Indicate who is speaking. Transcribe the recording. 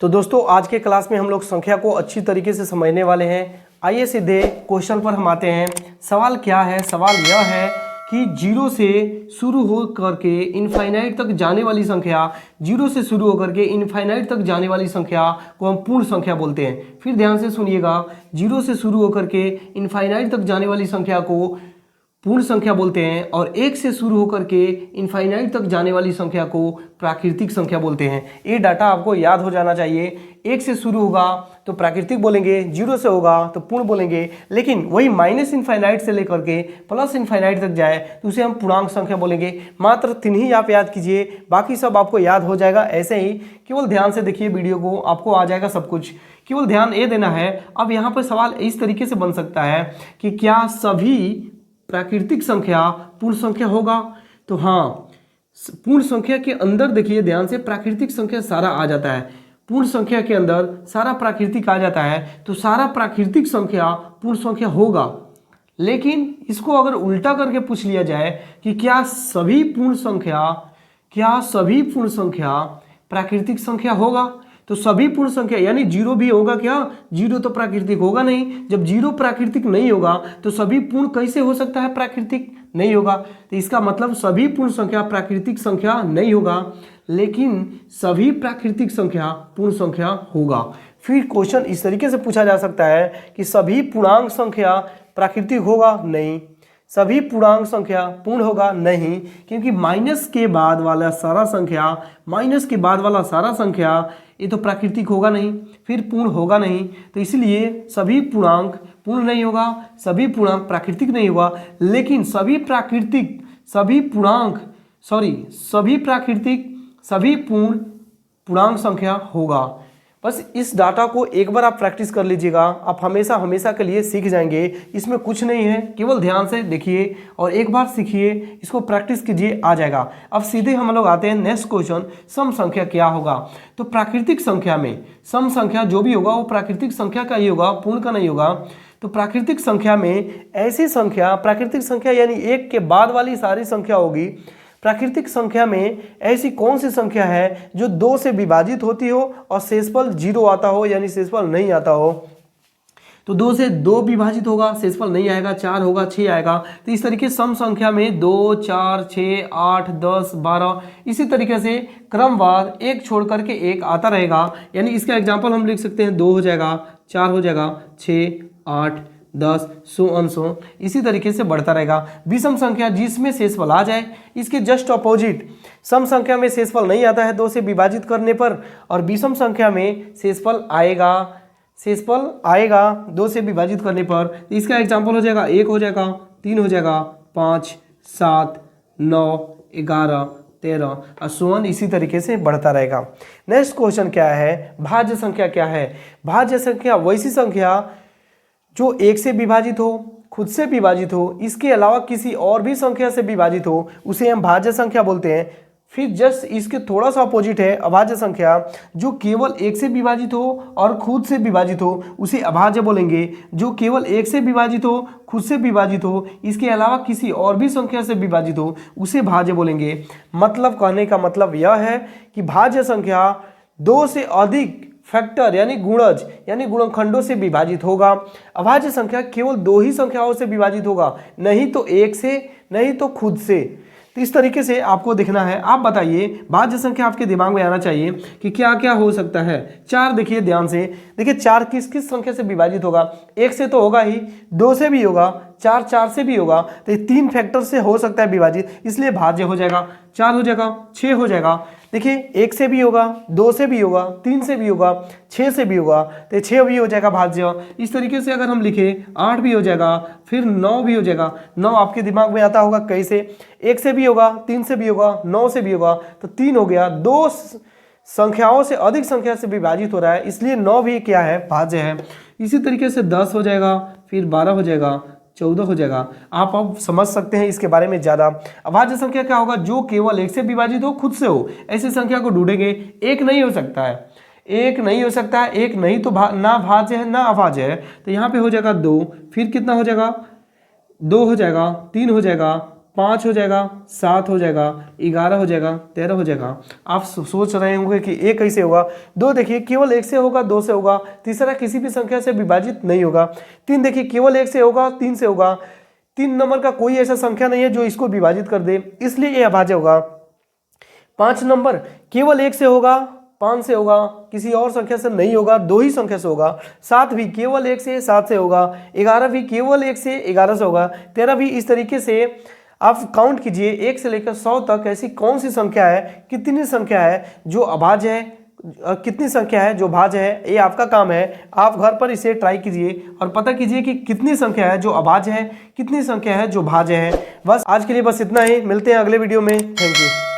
Speaker 1: तो दोस्तों आज के क्लास में हम लोग संख्या को अच्छी तरीके से समझने वाले हैं। आइए सीधे क्वेश्चन पर हम आते हैं। सवाल क्या है? सवाल यह है कि जीरो से शुरू हो करके इनफाइनाइट तक जाने वाली संख्या, जीरो से शुरू होकर के इनफाइनाइट तक जाने वाली संख्या को हम पूर्ण संख्या बोलते हैं। फिर ध्यान से सुनिएगा, जीरो से शुरू होकर के इनफाइनाइट तक जाने वाली संख्या को पूर्ण संख्या बोलते हैं और एक से शुरू होकर के इनफाइनाइट तक जाने वाली संख्या को प्राकृतिक संख्या बोलते हैं। ये डाटा आपको याद हो जाना चाहिए। एक से शुरू होगा तो प्राकृतिक बोलेंगे, जीरो से होगा तो पूर्ण बोलेंगे, लेकिन वही माइनस इनफाइनाइट से लेकर के प्लस इनफाइनाइट तक जाए तो उसे हम पूर्णांक संख्या बोलेंगे। मात्र 3 ही आप याद कीजिए, बाकी सब आपको याद हो जाएगा। ऐसे ही केवल ध्यान से देखिए वीडियो को, आपको आ जाएगा सब कुछ। केवल ध्यान ये देना है। अब यहाँ पर सवाल इस तरीके से बन सकता है कि क्या सभी प्राकृतिक संख्या पूर्ण संख्या होगा? तो हाँ, पूर्ण संख्या के अंदर देखिए ध्यान से, प्राकृतिक संख्या सारा आ जाता है। पूर्ण संख्या के अंदर सारा प्राकृतिक आ जाता है, तो सारा प्राकृतिक संख्या पूर्ण संख्या होगा। लेकिन इसको अगर उल्टा करके पूछ लिया जाए कि क्या सभी पूर्ण संख्या प्राकृतिक संख्या होगा, तो सभी पूर्ण संख्या यानी जीरो भी होगा क्या? जीरो तो प्राकृतिक होगा नहीं। जब जीरो प्राकृतिक नहीं होगा तो सभी पूर्ण कैसे हो सकता है? प्राकृतिक नहीं होगा। तो इसका मतलब सभी पूर्ण संख्या प्राकृतिक संख्या नहीं होगा, लेकिन सभी प्राकृतिक संख्या पूर्ण संख्या होगा। फिर क्वेश्चन इस तरीके से पूछा जा सकता है कि सभी पूर्णांक संख्या प्राकृतिक होगा? नहीं। सभी पूर्णांक संख्या पूर्ण होगा? नहीं, क्योंकि माइनस के बाद वाला सारा संख्या ये तो प्राकृतिक होगा नहीं, फिर पूर्ण होगा नहीं। तो इसलिए सभी पूर्णांक पूर्ण नहीं होगा, सभी पूर्णांक प्राकृतिक नहीं होगा, लेकिन सभी पूर्ण पूर्णांक संख्या होगा। बस इस डाटा को एक बार आप प्रैक्टिस कर लीजिएगा, आप हमेशा हमेशा के लिए सीख जाएंगे। इसमें कुछ नहीं है, केवल ध्यान से देखिए और एक बार सीखिए, इसको प्रैक्टिस कीजिए, आ जाएगा। अब सीधे हम लोग आते हैं नेक्स्ट क्वेश्चन, सम संख्या क्या होगा? तो प्राकृतिक संख्या में सम संख्या जो भी होगा वो प्राकृतिक संख्या का ही होगा, पूर्ण का नहीं होगा। तो प्राकृतिक संख्या में ऐसी संख्या, प्राकृतिक संख्या यानी एक के बाद वाली सारी संख्या होगी। प्राकृतिक संख्या में ऐसी कौन सी संख्या है जो 2 से विभाजित होती हो और शेषफल 0 आता हो, यानी शेषफल नहीं आता हो? तो 2 से 2 विभाजित होगा, शेषफल नहीं आएगा, 4 होगा, 6 आएगा। तो इस तरीके सम संख्या में 2, 4, 6, 8, 10, 12 इसी तरीके से क्रमवार एक छोड़ करके एक आता रहेगा। यानी इसका एग्जाम्पल हम लिख सकते हैं, 2 हो जाएगा, 4 हो जाएगा, 6, 8, 10 सो इसी तरीके से बढ़ता रहेगा। विषम संख्या जिसमें शेषफल आ जाए, इसके जस्ट अपोजिट सम संख्या में शेषफल नहीं आता है 2 से विभाजित करने पर, और विषम संख्या में शेषफल आएगा 2 से विभाजित करने पर। इसका एग्जाम्पल हो जाएगा 1 हो जाएगा, 3 हो जाएगा, 5, 7, 9, 11, 13 और इसी तरीके से बढ़ता रहेगा। नेक्स्ट क्वेश्चन क्या है? भाज्य संख्या क्या है? भाज्य संख्या वैसी संख्या जो 1 से विभाजित हो, खुद से विभाजित हो, इसके अलावा किसी और भी संख्या से विभाजित हो, उसे हम भाज्य संख्या बोलते हैं। फिर जस्ट इसके थोड़ा सा अपोजिट है अभाज्य संख्या, जो केवल 1 से विभाजित हो और खुद से विभाजित हो, उसे अभाज्य बोलेंगे। जो केवल 1 से विभाजित हो, खुद से विभाजित हो, इसके अलावा किसी और भी संख्या से विभाजित हो, उसे भाज्य बोलेंगे। मतलब कहने का मतलब यह है कि भाज्य संख्या 2 से अधिक फैक्टर यानी गुणज यानी गुणनखंडों से विभाजित होगा। अभाज्य संख्या केवल 2 ही संख्याओं से विभाजित होगा, नहीं तो 1 से, नहीं तो खुद से। तो इस तरीके से आपको देखना है। आप बताइए, भाज्य संख्या आपके दिमाग में आना चाहिए कि क्या क्या हो सकता है। 4 देखिए ध्यान से, देखिए 4 किस किस संख्या से विभाजित होगा? 1 से तो होगा ही, 2 से भी होगा, 4 से भी होगा। तो ये 3 फैक्टर से हो सकता है विभाजित, इसलिए भाज्य हो जाएगा। 4 हो जाएगा, 6 हो जाएगा, देखिए 1 से भी होगा, 2 से भी होगा, 3 से भी होगा, 6 से भी होगा, तो 6 भी हो जाएगा भाज्य। इस तरीके से अगर हम लिखें 8 भी हो जाएगा, फिर 9 भी हो जाएगा। 9 आपके दिमाग में आता होगा कैसे? 1 से भी होगा, 3 से भी होगा, 9 से भी होगा, तो 3 हो गया। 2 संख्याओं से अधिक संख्या से विभाजित हो रहा है, इसलिए 9 भी क्या है? भाज्य है। इसी तरीके से 10 हो जाएगा, फिर 12 हो जाएगा, 14 हो जाएगा। आप अब समझ सकते हैं इसके बारे में ज़्यादा। अभाज्य संख्या क्या होगा? जो केवल 1 से विभाजित हो, खुद से हो, ऐसी संख्या को ढूंढेंगे। 1 नहीं हो सकता है, 1 नहीं हो सकता है, 1 नहीं तो ना भाज्य है ना अभाज्य है। तो यहाँ पे हो जाएगा 2, फिर कितना हो जाएगा? 2 हो जाएगा, 3 हो जाएगा, 5 हो जाएगा, 7 हो जाएगा, 11 हो जाएगा, 13 हो जाएगा। आप सोच रहे होंगे कि एक कैसे होगा। 2 देखिए केवल 1 से होगा, 2 से होगा। तीसरा किसी भी संख्या से विभाजित नहीं होगा। 3 देखिए केवल 1 से होगा, 3 से होगा। 3 नंबर का कोई ऐसा संख्या नहीं है जो इसको विभाजित कर दे, इसलिए ये अभाज्य होगा। 5 नंबर केवल 1 से होगा, 5 से होगा, किसी और संख्या से नहीं होगा, 2 ही संख्या से होगा। 7 भी केवल 1 से 7 से होगा। 11 भी केवल 1 से 11 से होगा। 13 भी। इस तरीके से आप काउंट कीजिए 1 से लेकर 100 तक ऐसी कौन सी संख्या है, कितनी संख्या है जो अभाज्य है, कितनी संख्या है जो भाज्य है। ये आपका काम है, आप घर पर इसे ट्राई कीजिए और पता कीजिए कि कितनी संख्या है जो अभाज्य है, कितनी संख्या है जो भाज्य है। बस आज के लिए बस इतना ही, मिलते हैं अगले वीडियो में। Thank you.